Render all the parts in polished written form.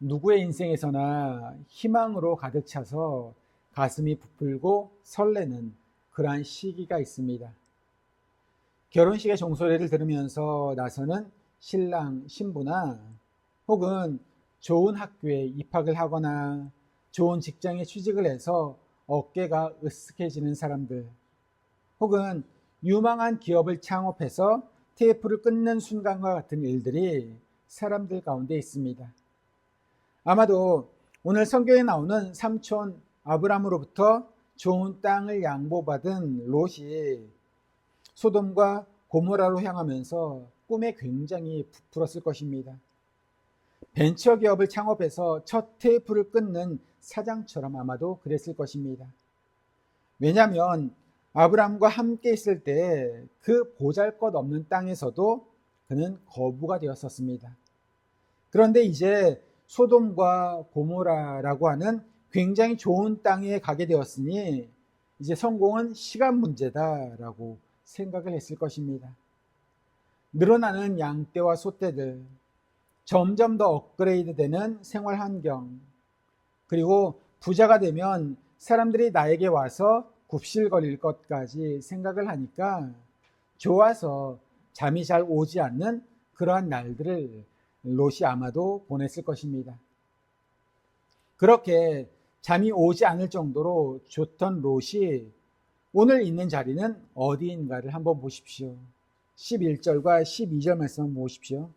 누구의 인생에서나 희망으로 가득 차서 가슴이 부풀고 설레는 그러한 시기가 있습니다. 결혼식의 종소리를 들으면서 나서는 신랑, 신부나 혹은 좋은 학교에 입학을 하거나 좋은 직장에 취직을 해서 어깨가 으쓱해지는 사람들, 혹은 유망한 기업을 창업해서 테이프를 끊는 순간과 같은 일들이 사람들 가운데 있습니다. 아마도 오늘 성경에 나오는 삼촌 아브람으로부터 좋은 땅을 양보받은 롯이 소돔과 고모라로 향하면서 꿈에 굉장히 부풀었을 것입니다. 벤처 기업을 창업해서 첫 테이프를 끊는 사장처럼 아마도 그랬을 것입니다. 왜냐하면 아브람과 함께 있을 때 그 보잘것없는 땅에서도 그는 거부가 되었었습니다. 그런데 이제 소돔과 고모라라고 하는 굉장히 좋은 땅에 가게 되었으니 이제 성공은 시간 문제다라고 생각을 했을 것입니다. 늘어나는 양떼와 소떼들, 점점 더 업그레이드 되는 생활 환경, 그리고 부자가 되면 사람들이 나에게 와서 굽실거릴 것까지 생각을 하니까 좋아서 잠이 잘 오지 않는 그러한 날들을 롯이 아마도 보냈을 것입니다. 그렇게 잠이 오지 않을 정도로 좋던 롯이 오늘 있는 자리는 어디인가를 한번 보십시오. 11절과 12절 말씀 보십시오.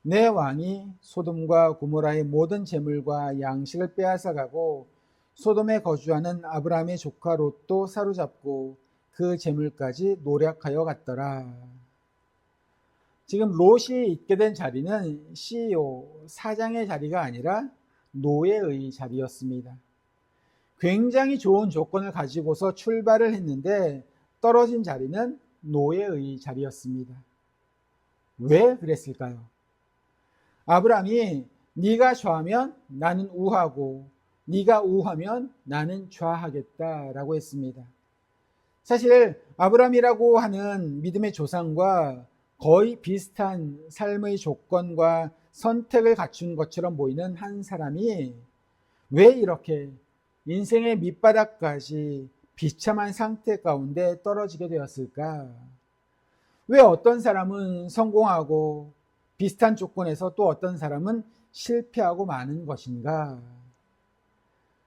내 왕이 소돔과 고모라의 모든 재물과 양식을 빼앗아가고 소돔에 거주하는 아브라함의 조카 롯도 사로잡고 그 재물까지 노략하여 갔더라. 지금 롯이 있게 된 자리는 CEO, 사장의 자리가 아니라 노예의 자리였습니다. 굉장히 좋은 조건을 가지고서 출발을 했는데 떨어진 자리는 노예의 자리였습니다. 왜 그랬을까요? 아브라함이 네가 좌하면 나는 우하고 네가 우하면 나는 좌하겠다라고 했습니다. 사실 아브라함이라고 하는 믿음의 조상과 거의 비슷한 삶의 조건과 선택을 갖춘 것처럼 보이는 한 사람이 왜 이렇게 인생의 밑바닥까지 비참한 상태 가운데 떨어지게 되었을까? 왜 어떤 사람은 성공하고 비슷한 조건에서 또 어떤 사람은 실패하고 마는 것인가?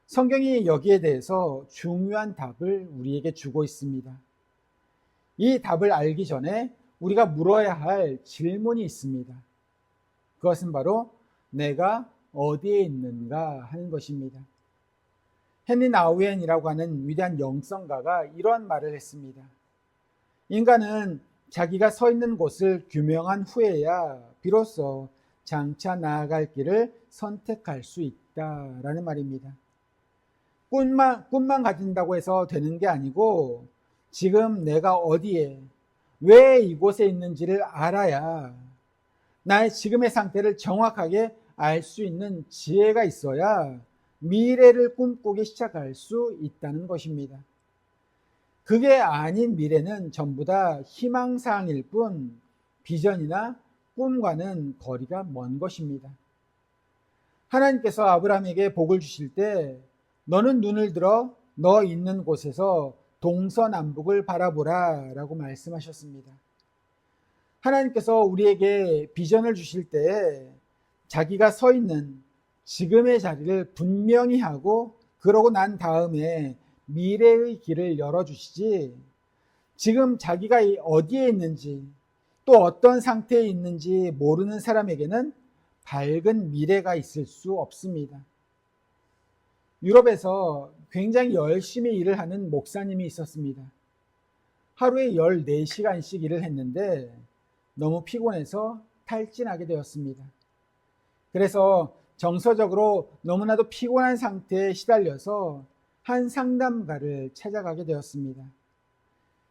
성경이 여기에 대해서 중요한 답을 우리에게 주고 있습니다. 이 답을 알기 전에 우리가 물어야 할 질문이 있습니다. 그것은 바로 내가 어디에 있는가 하는 것입니다. 헨리 나우엔이라고 하는 위대한 영성가가 이러한 말을 했습니다. 인간은 자기가 서 있는 곳을 규명한 후에야 비로소 장차 나아갈 길을 선택할 수 있다라는 말입니다. 꿈만 가진다고 해서 되는 게 아니고 지금 내가 어디에 왜 이곳에 있는지를 알아야 나의 지금의 상태를 정확하게 알 수 있는 지혜가 있어야 미래를 꿈꾸기 시작할 수 있다는 것입니다. 그게 아닌 미래는 전부 다 희망사항일 뿐 비전이나 꿈과는 거리가 먼 것입니다. 하나님께서 아브라함에게 복을 주실 때 너는 눈을 들어 너 있는 곳에서 동서남북을 바라보라 라고 말씀하셨습니다. 하나님께서 우리에게 비전을 주실 때 자기가 서 있는 지금의 자리를 분명히 하고 그러고 난 다음에 미래의 길을 열어주시지 지금 자기가 어디에 있는지 또 어떤 상태에 있는지 모르는 사람에게는 밝은 미래가 있을 수 없습니다. 유럽에서 굉장히 열심히 일을 하는 목사님이 있었습니다. 하루에 14시간씩 일을 했는데 너무 피곤해서 탈진하게 되었습니다. 그래서 정서적으로 너무나도 피곤한 상태에 시달려서 한 상담가를 찾아가게 되었습니다.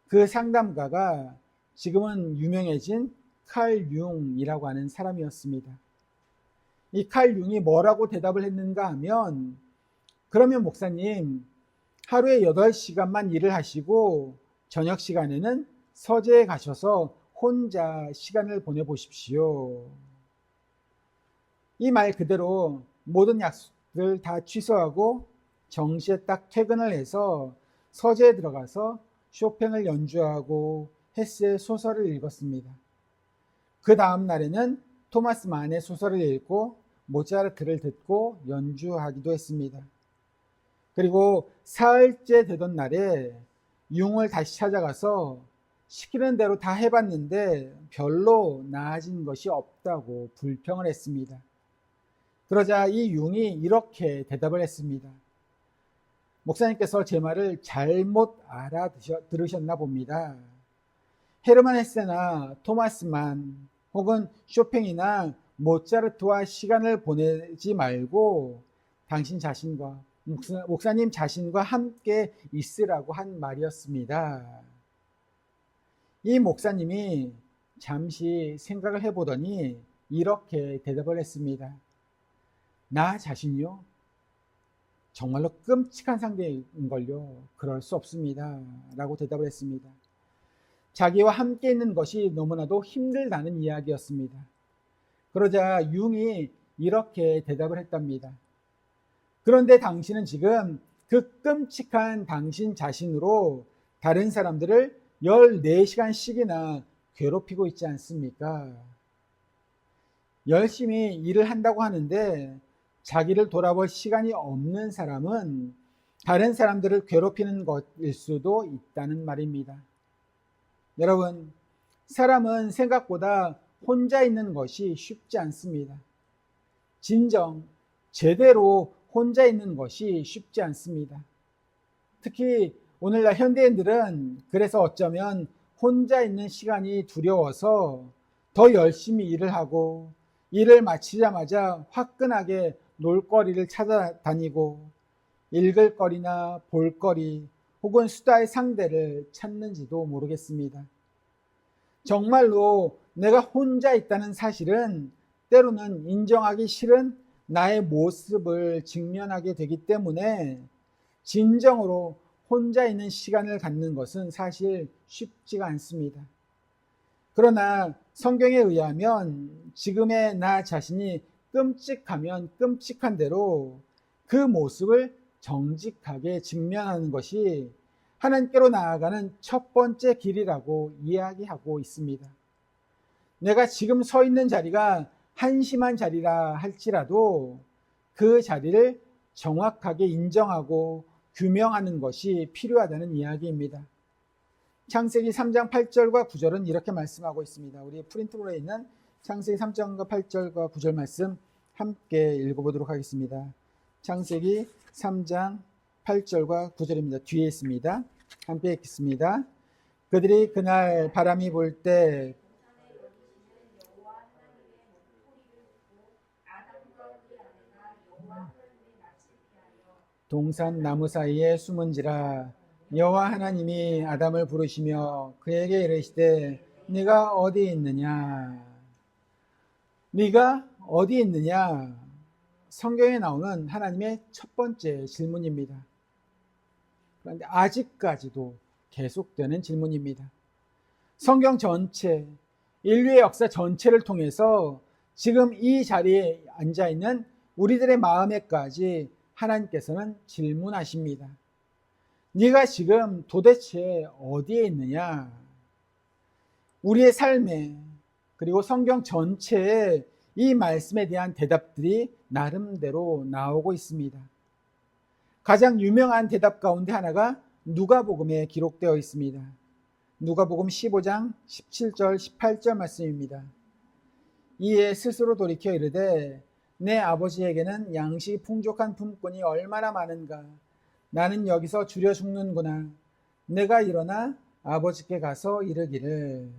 그 상담가가 지금은 유명해진 칼 융이라고 하는 사람이었습니다. 이 칼 융이 뭐라고 대답을 했는가 하면 그러면 목사님 하루에 8시간만 일을 하시고 저녁 시간에는 서재에 가셔서 혼자 시간을 보내보십시오. 이 말 그대로 모든 약속들 다 취소하고 정시에 딱 퇴근을 해서 서재에 들어가서 쇼팽을 연주하고 헤스의 소설을 읽었습니다. 그 다음 날에는 토마스 만의 소설을 읽고 모차르트를 듣고 연주하기도 했습니다. 그리고 사흘째 되던 날에 융을 다시 찾아가서 시키는 대로 다 해봤는데 별로 나아진 것이 없다고 불평을 했습니다. 그러자 이 융이 이렇게 대답을 했습니다. 목사님께서 제 말을 잘못 알아들으셨나 봅니다. 헤르만 헤세나 토마스 만 혹은 쇼팽이나 모차르트와 시간을 보내지 말고 당신 자신과 목사님 자신과 함께 있으라고 한 말이었습니다. 이 목사님이 잠시 생각을 해보더니 이렇게 대답을 했습니다. 나 자신이요? 정말로 끔찍한 상대인걸요. 그럴 수 없습니다. 라고 대답을 했습니다. 자기와 함께 있는 것이 너무나도 힘들다는 이야기였습니다. 그러자 융이 이렇게 대답을 했답니다. 그런데 당신은 지금 그 끔찍한 당신 자신으로 다른 사람들을 14시간씩이나 괴롭히고 있지 않습니까? 열심히 일을 한다고 하는데 자기를 돌아볼 시간이 없는 사람은 다른 사람들을 괴롭히는 것일 수도 있다는 말입니다. 여러분, 사람은 생각보다 혼자 있는 것이 쉽지 않습니다. 진정 제대로 혼자 있는 것이 쉽지 않습니다. 특히 오늘날 현대인들은 그래서 어쩌면 혼자 있는 시간이 두려워서 더 열심히 일을 하고 일을 마치자마자 화끈하게 놀거리를 찾아다니고 읽을 거리나 볼거리 혹은 수다의 상대를 찾는지도 모르겠습니다. 정말로 내가 혼자 있다는 사실은 때로는 인정하기 싫은 나의 모습을 직면하게 되기 때문에 진정으로 혼자 있는 시간을 갖는 것은 사실 쉽지가 않습니다. 그러나 성경에 의하면 지금의 나 자신이 끔찍하면 끔찍한 대로 그 모습을 정직하게 직면하는 것이 하나님께로 나아가는 첫 번째 길이라고 이야기하고 있습니다. 내가 지금 서 있는 자리가 한심한 자리라 할지라도 그 자리를 정확하게 인정하고 규명하는 것이 필요하다는 이야기입니다. 창세기 3장 8절과 9절은 이렇게 말씀하고 있습니다. 우리 프린트볼에 있는 창세기 3장과 8절과 9절 말씀 함께 읽어보도록 하겠습니다. 창세기 3장 8절과 9절입니다. 뒤에 있습니다. 함께 읽겠습니다. 그들이 그날 바람이 불 때 동산 나무 사이에 숨은지라 여호와 하나님이 아담을 부르시며 그에게 이르시되 네가 어디 있느냐? 네가 어디 있느냐? 성경에 나오는 하나님의 첫 번째 질문입니다. 그런데 아직까지도 계속되는 질문입니다. 성경 전체, 인류의 역사 전체를 통해서 지금 이 자리에 앉아있는 우리들의 마음에까지 하나님께서는 질문하십니다. 네가 지금 도대체 어디에 있느냐? 우리의 삶에 그리고 성경 전체에 이 말씀에 대한 대답들이 나름대로 나오고 있습니다. 가장 유명한 대답 가운데 하나가 누가복음에 기록되어 있습니다. 누가복음 15장 17절 18절 말씀입니다. 이에 스스로 돌이켜 이르되 내 아버지에게는 양식이 풍족한 품꾼이 얼마나 많은가. 나는 여기서 줄여 죽는구나. 내가 일어나 아버지께 가서 이르기를.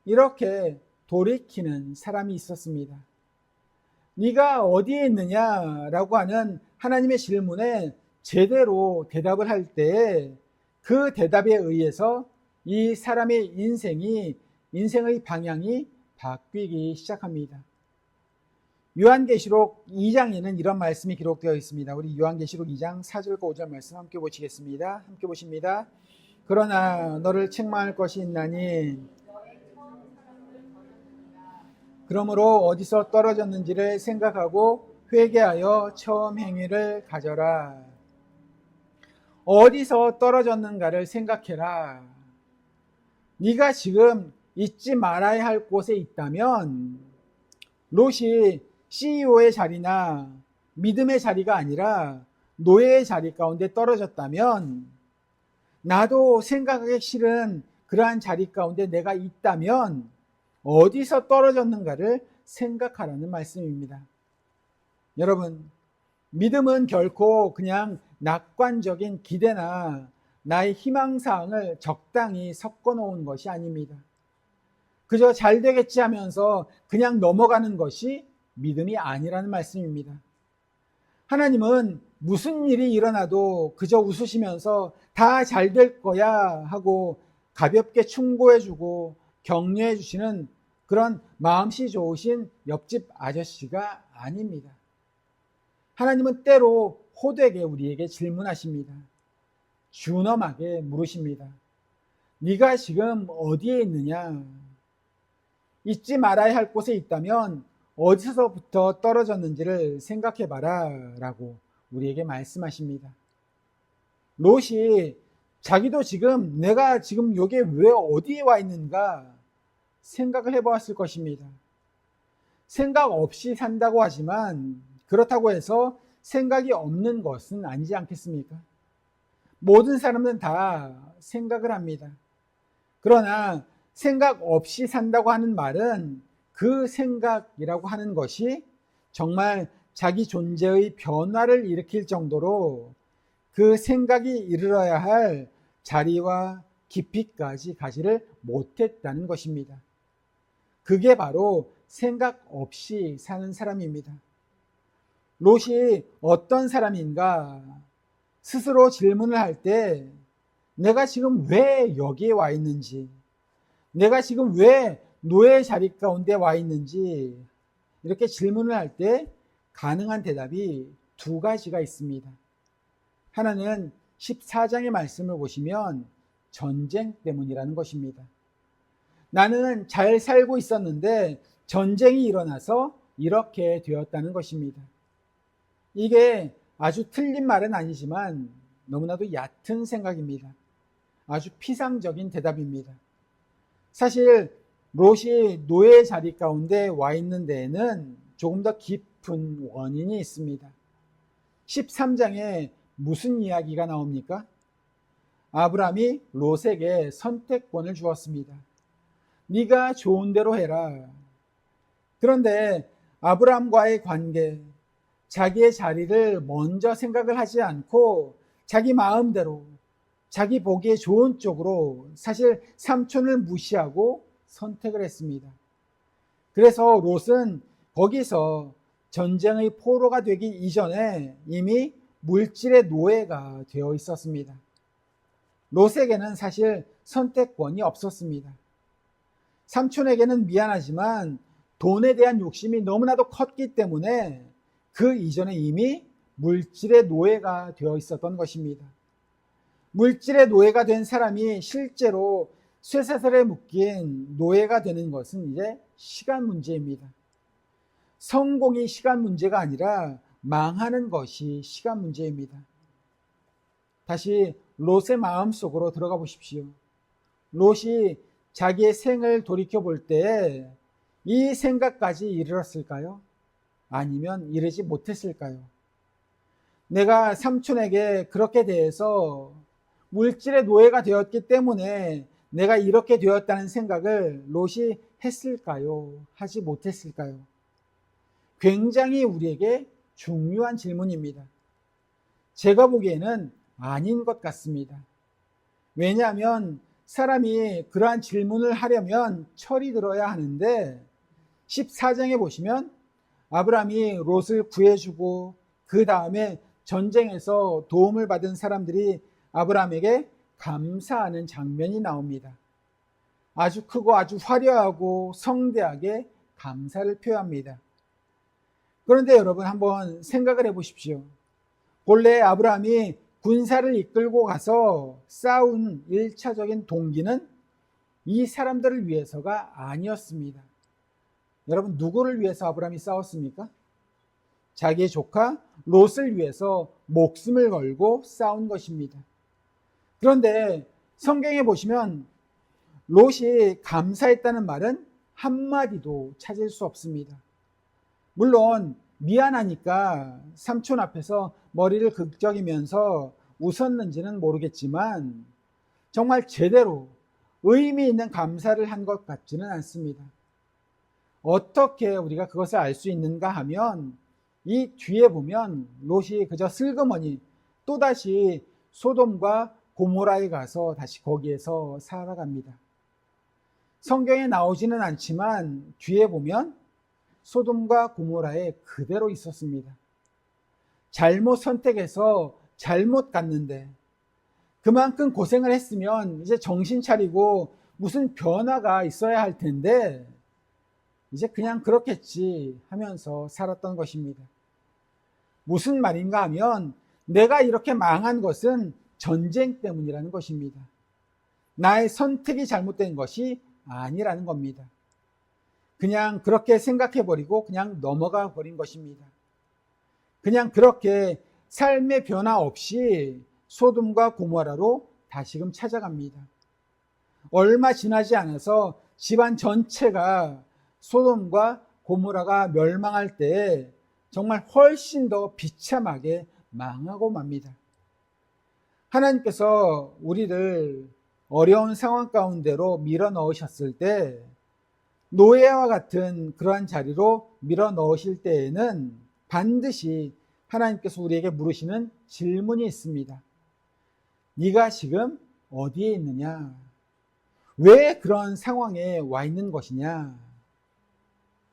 이렇게 돌이키는 사람이 있었습니다. 네가 어디에 있느냐라고 하는 하나님의 질문에 제대로 대답을 할 때 그 대답에 의해서 이 사람의 인생의 방향이 바뀌기 시작합니다. 요한계시록 2장에는 이런 말씀이 기록되어 있습니다. 우리 요한계시록 2장 4절과 5절 말씀 함께 보시겠습니다. 함께 보십니다. 그러나 너를 책망할 것이 있나니 그러므로 어디서 떨어졌는지를 생각하고 회개하여 처음 행위를 가져라. 어디서 떨어졌는가를 생각해라. 네가 지금 잊지 말아야 할 곳에 있다면 롯이 CEO의 자리나 믿음의 자리가 아니라 노예의 자리 가운데 떨어졌다면, 나도 생각하기 싫은 그러한 자리 가운데 내가 있다면 어디서 떨어졌는가를 생각하라는 말씀입니다. 여러분, 믿음은 결코 그냥 낙관적인 기대나 나의 희망사항을 적당히 섞어 놓은 것이 아닙니다. 그저 잘 되겠지 하면서 그냥 넘어가는 것이 믿음이 아니라는 말씀입니다. 하나님은 무슨 일이 일어나도 그저 웃으시면서 다 잘 될 거야 하고 가볍게 충고해주고 격려해주시는 그런 마음씨 좋으신 옆집 아저씨가 아닙니다. 하나님은 때로 호되게 우리에게 질문하십니다. 준엄하게 물으십니다. 네가 지금 어디에 있느냐? 잊지 말아야 할 곳에 있다면 어디서부터 떨어졌는지를 생각해봐라 라고 우리에게 말씀하십니다. 롯이 자기도 지금 내가 지금 여기에 왜 어디에 와 있는가 생각을 해보았을 것입니다. 생각 없이 산다고 하지만 그렇다고 해서 생각이 없는 것은 아니지 않겠습니까? 모든 사람은 다 생각을 합니다. 그러나 생각 없이 산다고 하는 말은 그 생각이라고 하는 것이 정말 자기 존재의 변화를 일으킬 정도로 그 생각이 이르러야 할 자리와 깊이까지 가지를 못했다는 것입니다. 그게 바로 생각 없이 사는 사람입니다. 롯이 어떤 사람인가 스스로 질문을 할 때 내가 지금 왜 여기에 와 있는지, 내가 지금 왜 노예 자리 가운데 와 있는지 이렇게 질문을 할 때 가능한 대답이 두 가지가 있습니다. 하나는 14장의 말씀을 보시면 전쟁 때문이라는 것입니다. 나는 잘 살고 있었는데 전쟁이 일어나서 이렇게 되었다는 것입니다. 이게 아주 틀린 말은 아니지만 너무나도 얕은 생각입니다. 아주 피상적인 대답입니다. 사실 롯이 노예 자리 가운데 와 있는 데에는 조금 더 깊은 원인이 있습니다. 13장에 무슨 이야기가 나옵니까? 아브라함이 롯에게 선택권을 주었습니다. 네가 좋은 대로 해라. 그런데 아브라함과의 관계, 자기의 자리를 먼저 생각을 하지 않고 자기 마음대로 자기 보기에 좋은 쪽으로 사실 삼촌을 무시하고 선택을 했습니다. 그래서 롯은 거기서 전쟁의 포로가 되기 이전에 이미 물질의 노예가 되어 있었습니다. 롯에게는 사실 선택권이 없었습니다. 삼촌에게는 미안하지만 돈에 대한 욕심이 너무나도 컸기 때문에 그 이전에 이미 물질의 노예가 되어 있었던 것입니다. 물질의 노예가 된 사람이 실제로 쇠사슬에 묶인 노예가 되는 것은 이제 시간 문제입니다. 성공이 시간 문제가 아니라 망하는 것이 시간 문제입니다. 다시 롯의 마음속으로 들어가 보십시오. 롯이 자기의 생을 돌이켜 볼 때 이 생각까지 이르렀을까요? 아니면 이르지 못했을까요? 내가 삼촌에게 그렇게 대해서 물질의 노예가 되었기 때문에 내가 이렇게 되었다는 생각을 롯이 했을까요? 하지 못했을까요? 굉장히 우리에게 중요한 질문입니다. 제가 보기에는 아닌 것 같습니다. 왜냐하면 사람이 그러한 질문을 하려면 철이 들어야 하는데 14장에 보시면 아브라함이 롯을 구해주고 그 다음에 전쟁에서 도움을 받은 사람들이 아브라함에게 감사하는 장면이 나옵니다. 아주 크고 아주 화려하고 성대하게 감사를 표합니다. 그런데 여러분 한번 생각을 해보십시오. 본래 아브라함이 군사를 이끌고 가서 싸운 1차적인 동기는 이 사람들을 위해서가 아니었습니다. 여러분 누구를 위해서 아브라함이 싸웠습니까? 자기의 조카 롯을 위해서 목숨을 걸고 싸운 것입니다. 그런데 성경에 보시면 롯이 감사했다는 말은 한마디도 찾을 수 없습니다. 물론 미안하니까 삼촌 앞에서 머리를 극적이면서 웃었는지는 모르겠지만 정말 제대로 의미 있는 감사를 한 것 같지는 않습니다. 어떻게 우리가 그것을 알 수 있는가 하면 이 뒤에 보면 롯이 그저 슬그머니 또다시 소돔과 고모라에 가서 다시 거기에서 살아갑니다. 성경에 나오지는 않지만 뒤에 보면 소돔과 고모라에 그대로 있었습니다. 잘못 선택해서 잘못 갔는데 그만큼 고생을 했으면 이제 정신 차리고 무슨 변화가 있어야 할 텐데 이제 그냥 그렇겠지 하면서 살았던 것입니다. 무슨 말인가 하면 내가 이렇게 망한 것은 전쟁 때문이라는 것입니다. 나의 선택이 잘못된 것이 아니라는 겁니다. 그냥 그렇게 생각해버리고 그냥 넘어가 버린 것입니다. 그냥 그렇게 삶의 변화 없이 소돔과 고모라로 다시금 찾아갑니다. 얼마 지나지 않아서 집안 전체가 소돔과 고모라가 멸망할 때 정말 훨씬 더 비참하게 망하고 맙니다. 하나님께서 우리를 어려운 상황 가운데로 밀어 넣으셨을 때 노예와 같은 그러한 자리로 밀어 넣으실 때에는 반드시 하나님께서 우리에게 물으시는 질문이 있습니다. 네가 지금 어디에 있느냐? 왜 그런 상황에 와 있는 것이냐?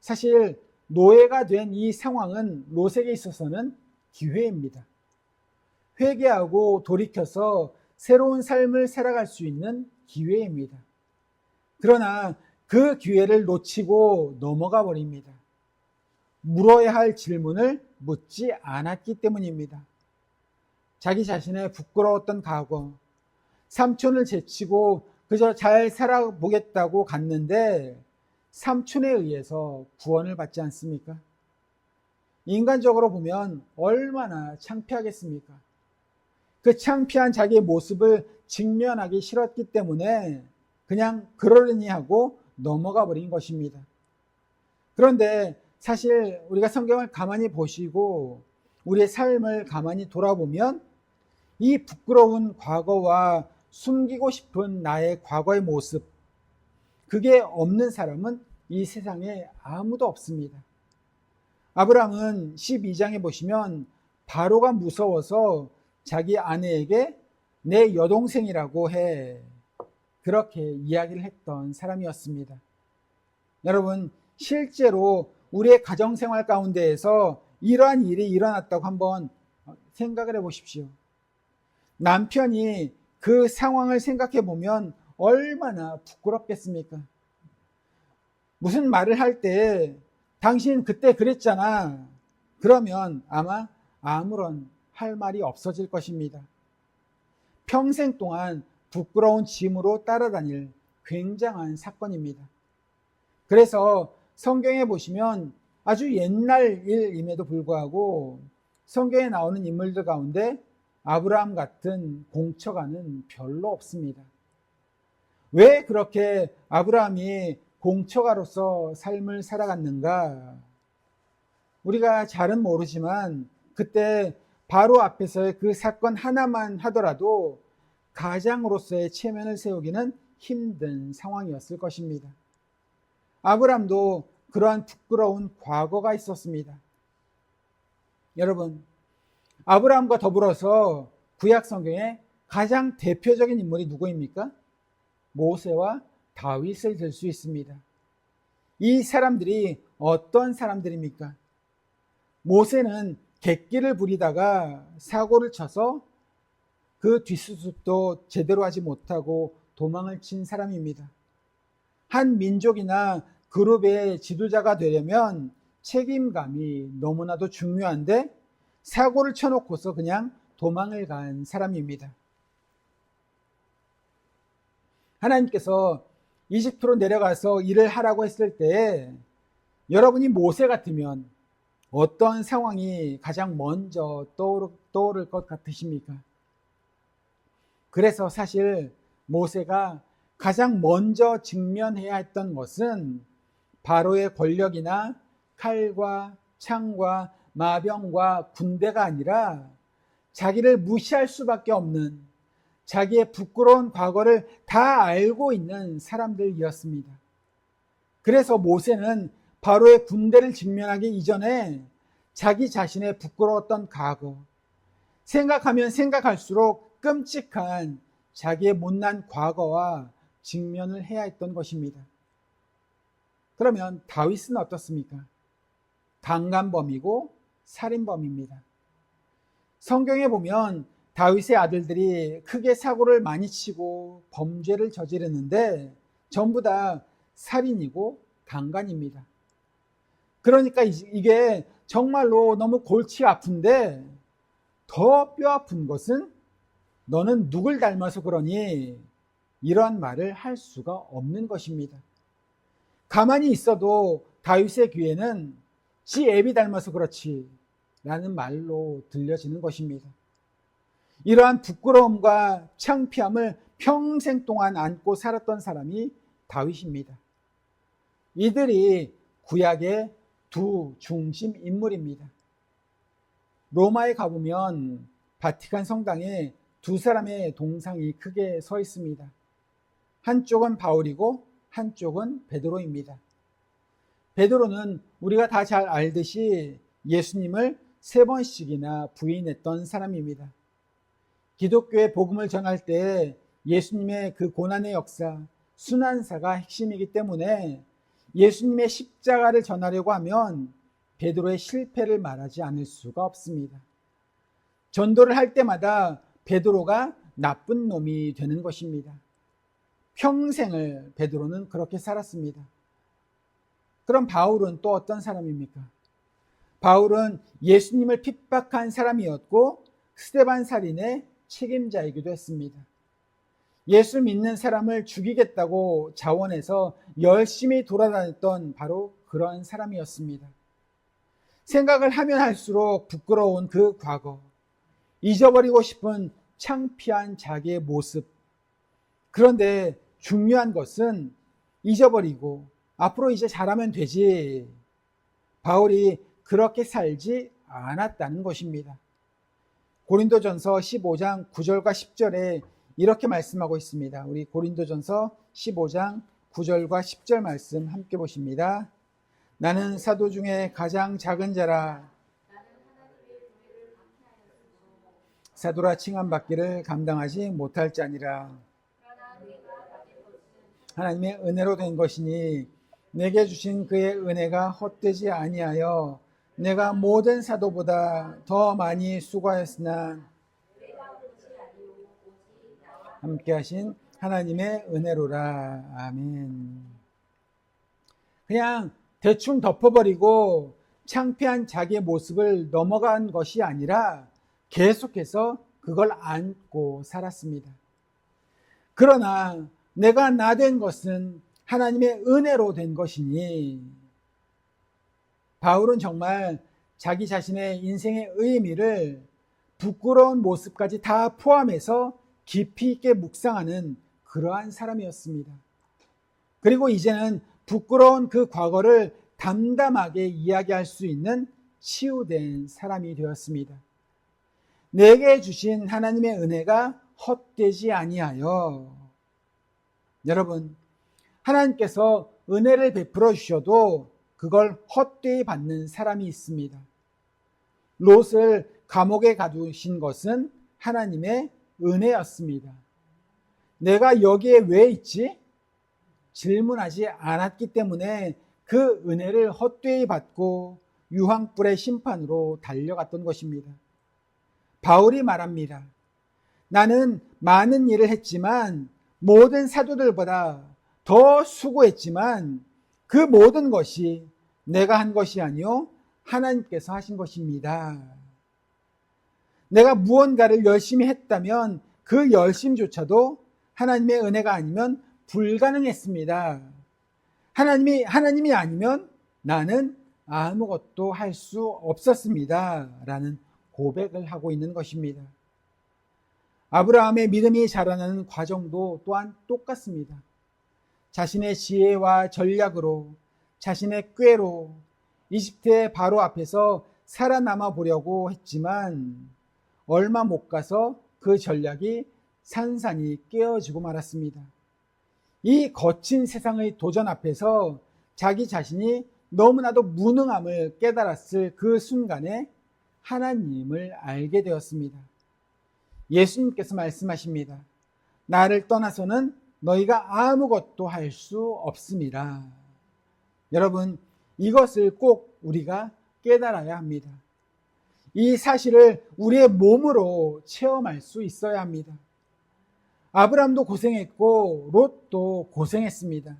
사실 노예가 된 이 상황은 롯에게 있어서는 기회입니다. 회개하고 돌이켜서 새로운 삶을 살아갈 수 있는 기회입니다. 그러나 그 기회를 놓치고 넘어가 버립니다. 물어야 할 질문을 묻지 않았기 때문입니다. 자기 자신의 부끄러웠던 과거, 삼촌을 제치고 그저 잘 살아보겠다고 갔는데 삼촌에 의해서 구원을 받지 않습니까? 인간적으로 보면 얼마나 창피하겠습니까? 그 창피한 자기의 모습을 직면하기 싫었기 때문에 그냥 그러려니 하고 넘어가 버린 것입니다. 그런데 사실 우리가 성경을 가만히 보시고 우리의 삶을 가만히 돌아보면 이 부끄러운 과거와 숨기고 싶은 나의 과거의 모습, 그게 없는 사람은 이 세상에 아무도 없습니다. 아브라함은 12장에 보시면 바로가 무서워서 자기 아내에게 내 여동생이라고 해, 그렇게 이야기를 했던 사람이었습니다. 여러분, 실제로 우리의 가정생활 가운데에서 이러한 일이 일어났다고 한번 생각을 해보십시오. 남편이 그 상황을 생각해 보면 얼마나 부끄럽겠습니까? 무슨 말을 할 때 당신 그때 그랬잖아. 그러면 아마 아무런 할 말이 없어질 것입니다. 평생 동안 부끄러운 짐으로 따라다닐 굉장한 사건입니다. 그래서 성경에 보시면 아주 옛날 일임에도 불구하고 성경에 나오는 인물들 가운데 아브라함 같은 공처가는 별로 없습니다. 왜 그렇게 아브라함이 공처가로서 삶을 살아갔는가? 우리가 잘은 모르지만 그때 바로 앞에서의 그 사건 하나만 하더라도 가장으로서의 체면을 세우기는 힘든 상황이었을 것입니다. 아브라함도 그러한 부끄러운 과거가 있었습니다. 여러분, 아브라함과 더불어서 구약 성경에 가장 대표적인 인물이 누구입니까? 모세와 다윗을 들 수 있습니다. 이 사람들이 어떤 사람들입니까? 모세는 객기를 부리다가 사고를 쳐서 그 뒷수습도 제대로 하지 못하고 도망을 친 사람입니다. 한 민족이나 그룹의 지도자가 되려면 책임감이 너무나도 중요한데 사고를 쳐놓고서 그냥 도망을 간 사람입니다. 하나님께서 이집트로 내려가서 일을 하라고 했을 때 여러분이 모세 같으면 어떤 상황이 가장 먼저 떠오를 것 같으십니까? 그래서 사실 모세가 가장 먼저 직면해야 했던 것은 바로의 권력이나 칼과 창과 마병과 군대가 아니라 자기를 무시할 수밖에 없는, 자기의 부끄러운 과거를 다 알고 있는 사람들이었습니다. 그래서 모세는 바로의 군대를 직면하기 이전에 자기 자신의 부끄러웠던 과거, 생각하면 생각할수록 끔찍한 자기의 못난 과거와 직면을 해야 했던 것입니다. 그러면 다윗은 어떻습니까? 강간범이고 살인범입니다. 성경에 보면 다윗의 아들들이 크게 사고를 많이 치고 범죄를 저지르는데 전부 다 살인이고 강간입니다. 그러니까 이게 정말로 너무 골치 아픈데 더 뼈 아픈 것은 너는 누굴 닮아서 그러니 이런 말을 할 수가 없는 것입니다. 가만히 있어도 다윗의 귀에는 지 애비 닮아서 그렇지 라는 말로 들려지는 것입니다. 이러한 부끄러움과 창피함을 평생 동안 안고 살았던 사람이 다윗입니다. 이들이 구약의 두 중심 인물입니다. 로마에 가보면 바티칸 성당에 두 사람의 동상이 크게 서 있습니다. 한쪽은 바울이고 한쪽은 베드로입니다. 베드로는 우리가 다 잘 알듯이 예수님을 3번씩이나 부인했던 사람입니다. 기독교의 복음을 전할 때 예수님의 그 고난의 역사, 순환사가 핵심이기 때문에 예수님의 십자가를 전하려고 하면 베드로의 실패를 말하지 않을 수가 없습니다. 전도를 할 때마다 베드로가 나쁜 놈이 되는 것입니다. 평생을 베드로는 그렇게 살았습니다. 그럼 바울은 또 어떤 사람입니까? 바울은 예수님을 핍박한 사람이었고 스데반 살인의 책임자이기도 했습니다. 예수 믿는 사람을 죽이겠다고 자원해서 열심히 돌아다녔던 바로 그런 사람이었습니다. 생각을 하면 할수록 부끄러운 그 과거, 잊어버리고 싶은 창피한 자기의 모습. 그런데 중요한 것은 잊어버리고 앞으로 이제 잘하면 되지. 바울이 그렇게 살지 않았다는 것입니다. 고린도전서 15장 9절과 10절에 이렇게 말씀하고 있습니다. 우리 고린도전서 15장 9절과 10절 말씀 함께 보십니다. 나는 사도 중에 가장 작은 자라 사도라 칭함받기를 감당하지 못할 자니라. 하나님의 은혜로 된 것이니 내게 주신 그의 은혜가 헛되지 아니하여 내가 모든 사도보다 더 많이 수고하였으나 함께 하신 하나님의 은혜로라. 아멘. 그냥 대충 덮어버리고 창피한 자기의 모습을 넘어간 것이 아니라 계속해서 그걸 안고 살았습니다. 그러나 내가 나 된 것은 하나님의 은혜로 된 것이니 바울은 정말 자기 자신의 인생의 의미를 부끄러운 모습까지 다 포함해서 깊이 있게 묵상하는 그러한 사람이었습니다. 그리고 이제는 부끄러운 그 과거를 담담하게 이야기할 수 있는 치유된 사람이 되었습니다. 내게 주신 하나님의 은혜가 헛되지 아니하여. 여러분, 하나님께서 은혜를 베풀어 주셔도 그걸 헛되이 받는 사람이 있습니다. 롯을 감옥에 가두신 것은 하나님의 은혜였습니다. 내가 여기에 왜 있지? 질문하지 않았기 때문에 그 은혜를 헛되이 받고 유황불의 심판으로 달려갔던 것입니다. 바울이 말합니다. 나는 많은 일을 했지만 모든 사도들보다 더 수고했지만 그 모든 것이 내가 한 것이 아니요 하나님께서 하신 것입니다. 내가 무언가를 열심히 했다면 그 열심조차도 하나님의 은혜가 아니면 불가능했습니다. 하나님이 아니면 나는 아무것도 할 수 없었습니다. 라는 고백을 하고 있는 것입니다. 아브라함의 믿음이 자라나는 과정도 또한 똑같습니다. 자신의 지혜와 전략으로, 자신의 꾀로 이집트의 바로 앞에서 살아남아 보려고 했지만 얼마 못 가서 그 전략이 산산이 깨어지고 말았습니다. 이 거친 세상의 도전 앞에서 자기 자신이 너무나도 무능함을 깨달았을 그 순간에 하나님을 알게 되었습니다. 예수님께서 말씀하십니다. 나를 떠나서는 너희가 아무것도 할 수 없음이라. 여러분, 이것을 꼭 우리가 깨달아야 합니다. 이 사실을 우리의 몸으로 체험할 수 있어야 합니다. 아브라함도 고생했고 롯도 고생했습니다.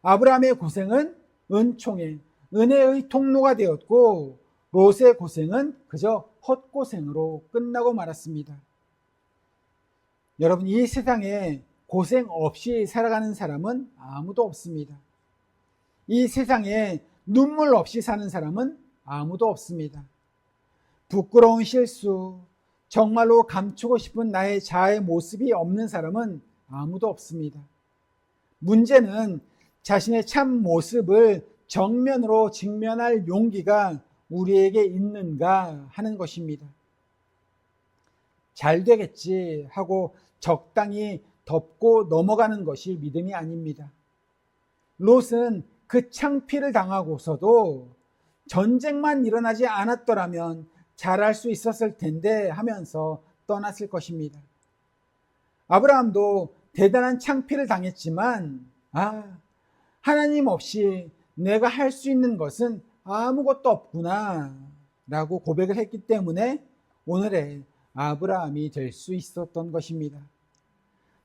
아브라함의 고생은 은총의, 은혜의 통로가 되었고 롯의 고생은 그저 헛고생으로 끝나고 말았습니다. 여러분, 이 세상에 고생 없이 살아가는 사람은 아무도 없습니다. 이 세상에 눈물 없이 사는 사람은 아무도 없습니다. 부끄러운 실수, 정말로 감추고 싶은 나의 자아의 모습이 없는 사람은 아무도 없습니다. 문제는 자신의 참 모습을 정면으로 직면할 용기가 우리에게 있는가 하는 것입니다. 잘 되겠지 하고 적당히 덮고 넘어가는 것이 믿음이 아닙니다. 롯은 그 창피를 당하고서도 전쟁만 일어나지 않았더라면 잘할 수 있었을 텐데 하면서 떠났을 것입니다. 아브라함도 대단한 창피를 당했지만 하나님 없이 내가 할 수 있는 것은 아무것도 없구나 라고 고백을 했기 때문에 오늘의 아브라함이 될 수 있었던 것입니다.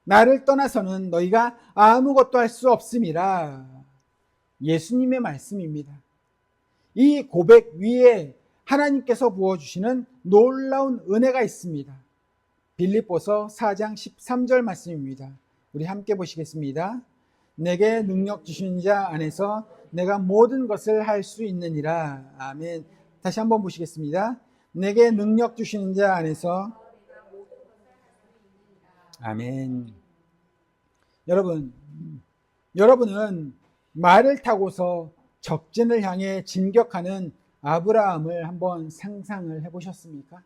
나를 떠나서는 너희가 아무것도 할 수 없음이라. 예수님의 말씀입니다. 이 고백 위에 하나님께서 부어주시는 놀라운 은혜가 있습니다. 빌립보서 4장 13절 말씀입니다. 우리 함께 보시겠습니다. 내게 능력 주신 자 안에서 내가 모든 것을 할 수 있느니라. 아멘. 다시 한번 보시겠습니다. 내게 능력 주시는 자 안에서. 아멘. 여러분은 말을 타고서 적진을 향해 진격하는 아브라함을 한번 상상을 해보셨습니까?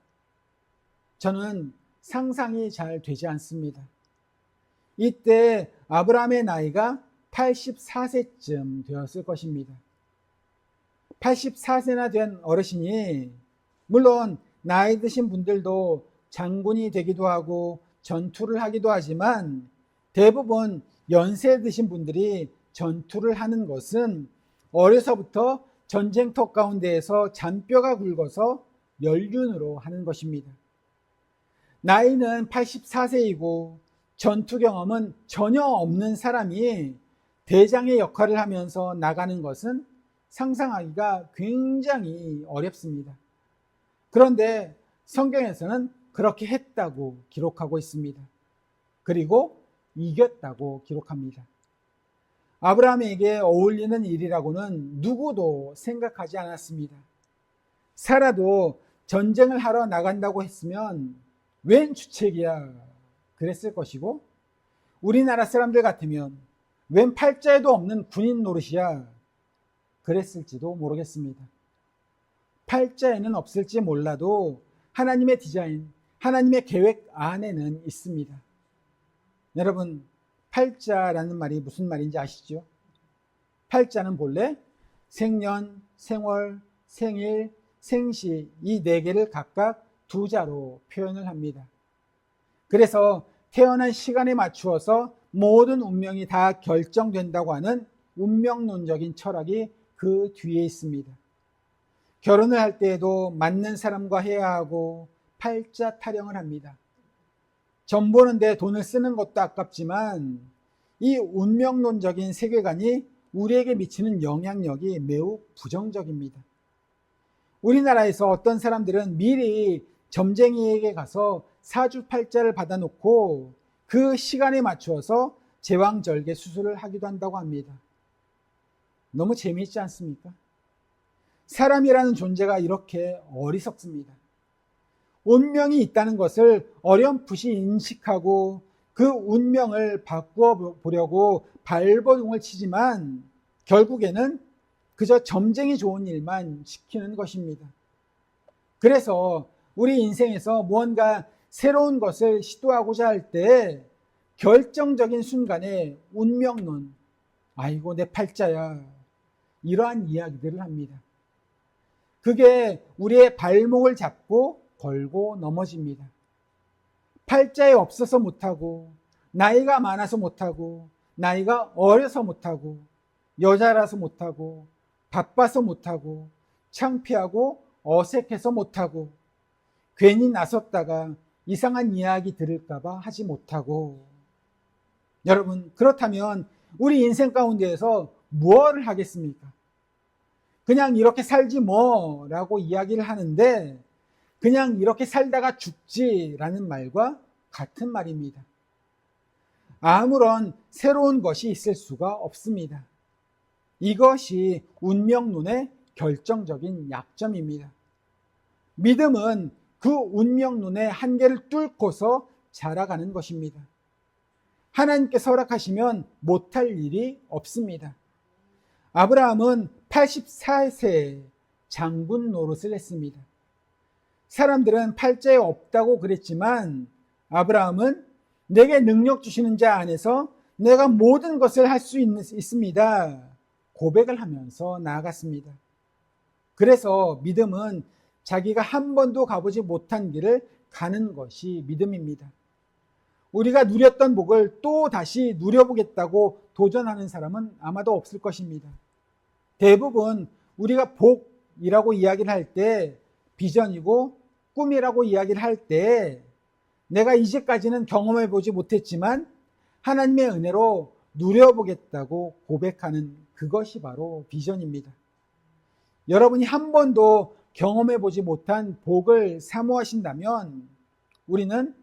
저는 상상이 잘 되지 않습니다. 이때 아브라함의 나이가 84세쯤 되었을 것입니다. 84세나 된 어르신이, 물론 나이 드신 분들도 장군이 되기도 하고 전투를 하기도 하지만 대부분 연세 드신 분들이 전투를 하는 것은 어려서부터 전쟁터 가운데에서 잔뼈가 굵어서 연륜으로 하는 것입니다. 나이는 84세이고 전투 경험은 전혀 없는 사람이 대장의 역할을 하면서 나가는 것은 상상하기가 굉장히 어렵습니다. 그런데 성경에서는 그렇게 했다고 기록하고 있습니다. 그리고 이겼다고 기록합니다. 아브라함에게 어울리는 일이라고는 누구도 생각하지 않았습니다. 사라도 전쟁을 하러 나간다고 했으면 웬 주책이야 그랬을 것이고, 우리나라 사람들 같으면 웬 팔자에도 없는 군인 노릇이야 그랬을지도 모르겠습니다. 팔자에는 없을지 몰라도 하나님의 디자인, 하나님의 계획 안에는 있습니다. 여러분, 팔자라는 말이 무슨 말인지 아시죠? 팔자는 본래 생년, 생월, 생일, 생시 이 네 개를 각각 두 자로 표현을 합니다. 그래서 태어난 시간에 맞추어서 모든 운명이 다 결정된다고 하는 운명론적인 철학이 그 뒤에 있습니다. 결혼을 할 때에도 맞는 사람과 해야 하고 팔자 타령을 합니다. 점 보는데 돈을 쓰는 것도 아깝지만 이 운명론적인 세계관이 우리에게 미치는 영향력이 매우 부정적입니다. 우리나라에서 어떤 사람들은 미리 점쟁이에게 가서 사주팔자를 받아놓고 그 시간에 맞추어서 제왕절개 수술을 하기도 한다고 합니다. 너무 재미있지 않습니까? 사람이라는 존재가 이렇게 어리석습니다. 운명이 있다는 것을 어렴풋이 인식하고 그 운명을 바꾸어 보려고 발버둥을 치지만 결국에는 그저 점쟁이 좋은 일만 시키는 것입니다. 그래서 우리 인생에서 무언가 새로운 것을 시도하고자 할 때 결정적인 순간에 운명론, 아이고 내 팔자야, 이러한 이야기들을 합니다. 그게 우리의 발목을 잡고 걸고 넘어집니다. 팔자에 없어서 못하고, 나이가 많아서 못하고, 나이가 어려서 못하고, 여자라서 못하고, 바빠서 못하고, 창피하고 어색해서 못하고, 괜히 나섰다가 이상한 이야기 들을까봐 하지 못하고. 여러분, 그렇다면 우리 인생 가운데에서 무엇을 하겠습니까? 그냥 이렇게 살지 뭐라고 이야기를 하는데 그냥 이렇게 살다가 죽지라는 말과 같은 말입니다. 아무런 새로운 것이 있을 수가 없습니다. 이것이 운명론의 결정적인 약점입니다. 믿음은 그 운명론의 한계를 뚫고서 자라가는 것입니다. 하나님께서 허락하시면 못할 일이 없습니다. 아브라함은 84세에 장군 노릇을 했습니다. 사람들은 팔자에 없다고 그랬지만 아브라함은 내게 능력 주시는 자 안에서 내가 모든 것을 할 수 있습니다. 고백을 하면서 나아갔습니다. 그래서 믿음은 자기가 한 번도 가보지 못한 길을 가는 것이 믿음입니다. 우리가 누렸던 복을 또 다시 누려보겠다고 도전하는 사람은 아마도 없을 것입니다. 대부분 우리가 복이라고 이야기를 할 때 비전이고 꿈이라고 이야기를 할 때 내가 이제까지는 경험해보지 못했지만 하나님의 은혜로 누려보겠다고 고백하는 그것이 바로 비전입니다. 여러분이 한 번도 경험해보지 못한 복을 사모하신다면 우리는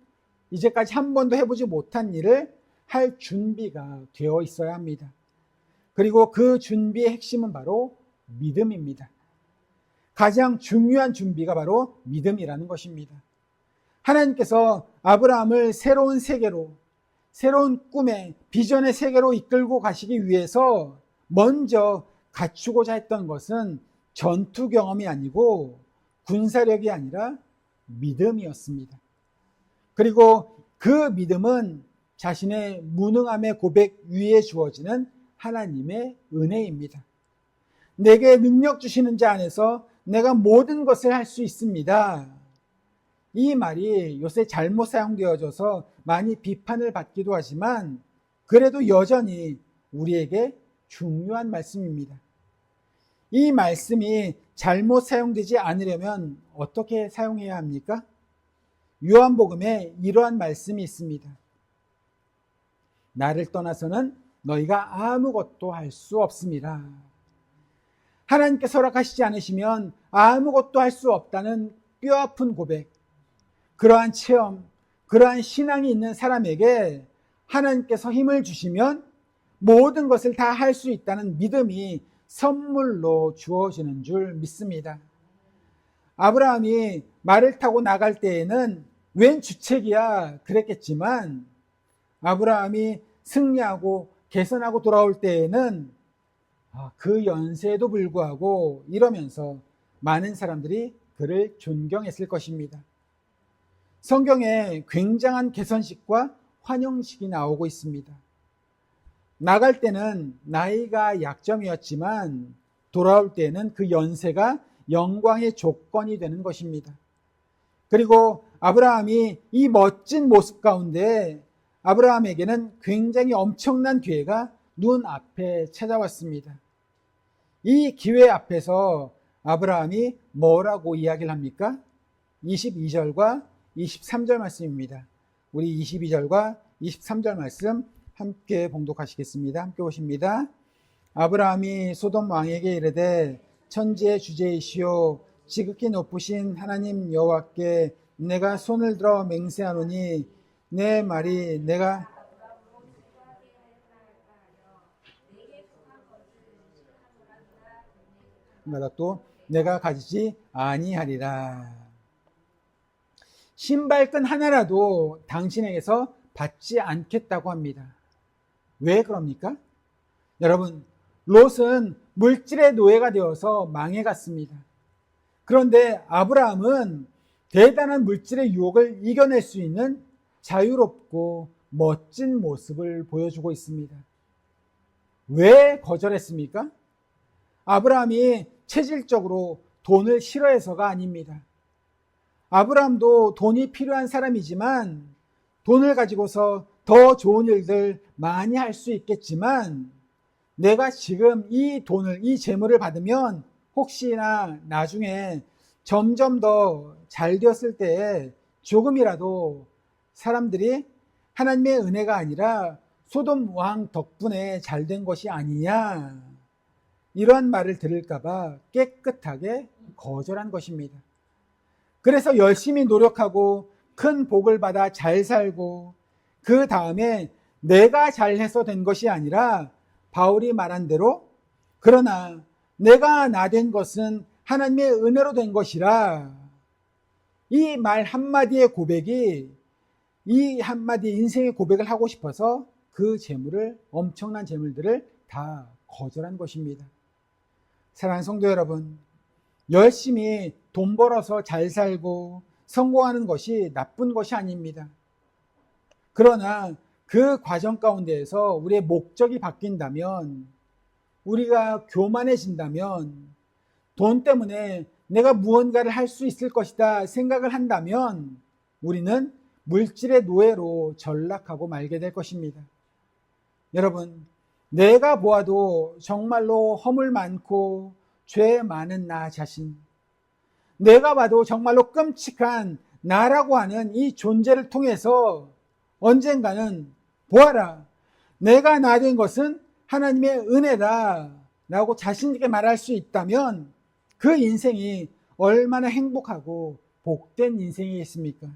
이제까지 한 번도 해보지 못한 일을 할 준비가 되어 있어야 합니다. 그리고 그 준비의 핵심은 바로 믿음입니다. 가장 중요한 준비가 바로 믿음이라는 것입니다. 하나님께서 아브라함을 새로운 세계로, 새로운 꿈의 비전의 세계로 이끌고 가시기 위해서 먼저 갖추고자 했던 것은 전투 경험이 아니고 군사력이 아니라 믿음이었습니다. 그리고 그 믿음은 자신의 무능함의 고백 위에 주어지는 하나님의 은혜입니다. 내게 능력 주시는 자 안에서 내가 모든 것을 할 수 있습니다. 이 말이 요새 잘못 사용되어져서 많이 비판을 받기도 하지만 그래도 여전히 우리에게 중요한 말씀입니다. 이 말씀이 잘못 사용되지 않으려면 어떻게 사용해야 합니까? 요한복음에 이러한 말씀이 있습니다. 나를 떠나서는 너희가 아무것도 할 수 없습니다. 하나님께서 허락하시지 않으시면 아무것도 할 수 없다는 뼈아픈 고백, 그러한 체험, 그러한 신앙이 있는 사람에게 하나님께서 힘을 주시면 모든 것을 다 할 수 있다는 믿음이 선물로 주어지는 줄 믿습니다. 아브라함이 말을 타고 나갈 때에는 웬 주책이야 그랬겠지만 아브라함이 승리하고 개선하고 돌아올 때에는 그 연세에도 불구하고 이러면서 많은 사람들이 그를 존경했을 것입니다. 성경에 굉장한 개선식과 환영식이 나오고 있습니다. 나갈 때는 나이가 약점이었지만 돌아올 때는 그 연세가 영광의 조건이 되는 것입니다. 그리고 아브라함이 이 멋진 모습 가운데 아브라함에게는 굉장히 엄청난 기회가 눈앞에 찾아왔습니다. 이 기회 앞에서 아브라함이 뭐라고 이야기를 합니까? 22절과 23절 말씀입니다. 우리 22절과 23절 말씀 함께 봉독하시겠습니다. 함께 보십니다. 아브라함이 소돔 왕에게 이르되 천지의 주제이시오 지극히 높으신 하나님 여호와께 내가 손을 들어 맹세하노니 내 말이 내가 또 내가 가지지 아니하리라. 신발끈 하나라도 당신에게서 받지 않겠다고 합니다. 왜 그럽니까? 여러분, 롯은 물질의 노예가 되어서 망해갔습니다. 그런데 아브라함은 대단한 물질의 유혹을 이겨낼 수 있는 자유롭고 멋진 모습을 보여주고 있습니다. 왜 거절했습니까? 아브라함이 체질적으로 돈을 싫어해서가 아닙니다. 아브라함도 돈이 필요한 사람이지만 돈을 가지고서 더 좋은 일들 많이 할 수 있겠지만 내가 지금 이 돈을, 이 재물을 받으면 혹시나 나중에 점점 더 잘 되었을 때에 조금이라도 사람들이 하나님의 은혜가 아니라 소돔 왕 덕분에 잘 된 것이 아니냐, 이러한 말을 들을까봐 깨끗하게 거절한 것입니다. 그래서 열심히 노력하고 큰 복을 받아 잘 살고 그 다음에 내가 잘해서 된 것이 아니라 바울이 말한 대로 그러나 내가 나 된 것은 하나님의 은혜로 된 것이라, 이 말 한마디의 고백이, 이 한마디 인생의 고백을 하고 싶어서 그 재물을, 엄청난 재물들을 다 거절한 것입니다. 사랑하는 성도 여러분, 열심히 돈 벌어서 잘 살고 성공하는 것이 나쁜 것이 아닙니다. 그러나 그 과정 가운데에서 우리의 목적이 바뀐다면, 우리가 교만해진다면, 돈 때문에 내가 무언가를 할 수 있을 것이다 생각을 한다면 우리는 물질의 노예로 전락하고 말게 될 것입니다. 여러분, 내가 보아도 정말로 허물 많고 죄 많은 나 자신, 내가 봐도 정말로 끔찍한 나라고 하는 이 존재를 통해서 언젠가는 보아라, 내가 나 된 것은 하나님의 은혜다 라고 자신 있게 말할 수 있다면 그 인생이 얼마나 행복하고 복된 인생이겠습니까?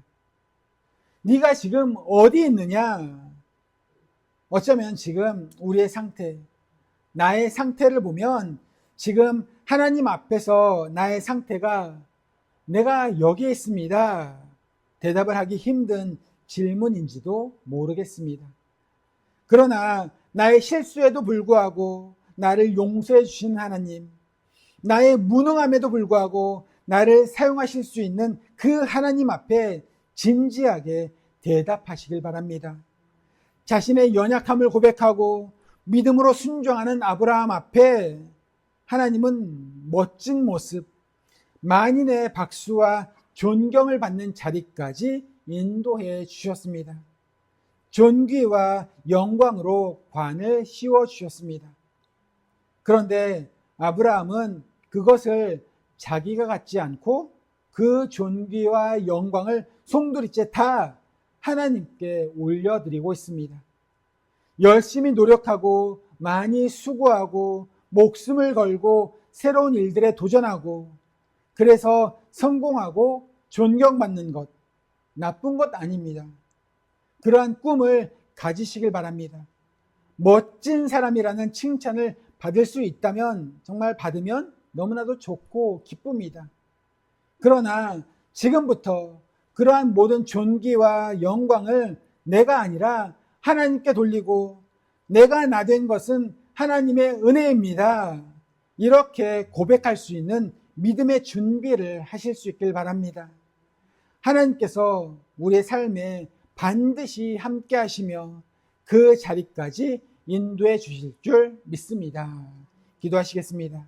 네가 지금 어디 있느냐? 어쩌면 지금 우리의 상태, 나의 상태를 보면 지금 하나님 앞에서 나의 상태가 내가 여기에 있습니다 대답을 하기 힘든 질문인지도 모르겠습니다. 그러나 나의 실수에도 불구하고 나를 용서해 주신 하나님, 나의 무능함에도 불구하고 나를 사용하실 수 있는 그 하나님 앞에 진지하게 대답하시길 바랍니다. 자신의 연약함을 고백하고 믿음으로 순종하는 아브라함 앞에 하나님은 멋진 모습, 만인의 박수와 존경을 받는 자리까지 인도해 주셨습니다. 존귀와 영광으로 관을 씌워 주셨습니다. 그런데 아브라함은 그것을 자기가 갖지 않고 그 존귀와 영광을 송두리째 다 하나님께 올려드리고 있습니다. 열심히 노력하고 많이 수고하고 목숨을 걸고 새로운 일들에 도전하고 그래서 성공하고 존경받는 것, 나쁜 것 아닙니다. 그러한 꿈을 가지시길 바랍니다. 멋진 사람이라는 칭찬을 받을 수 있다면 정말 받으면 너무나도 좋고 기쁩니다. 그러나 지금부터 그러한 모든 존귀와 영광을 내가 아니라 하나님께 돌리고 내가 나 된 것은 하나님의 은혜입니다, 이렇게 고백할 수 있는 믿음의 준비를 하실 수 있길 바랍니다. 하나님께서 우리의 삶에 반드시 함께 하시며 그 자리까지 인도해 주실 줄 믿습니다. 기도하시겠습니다.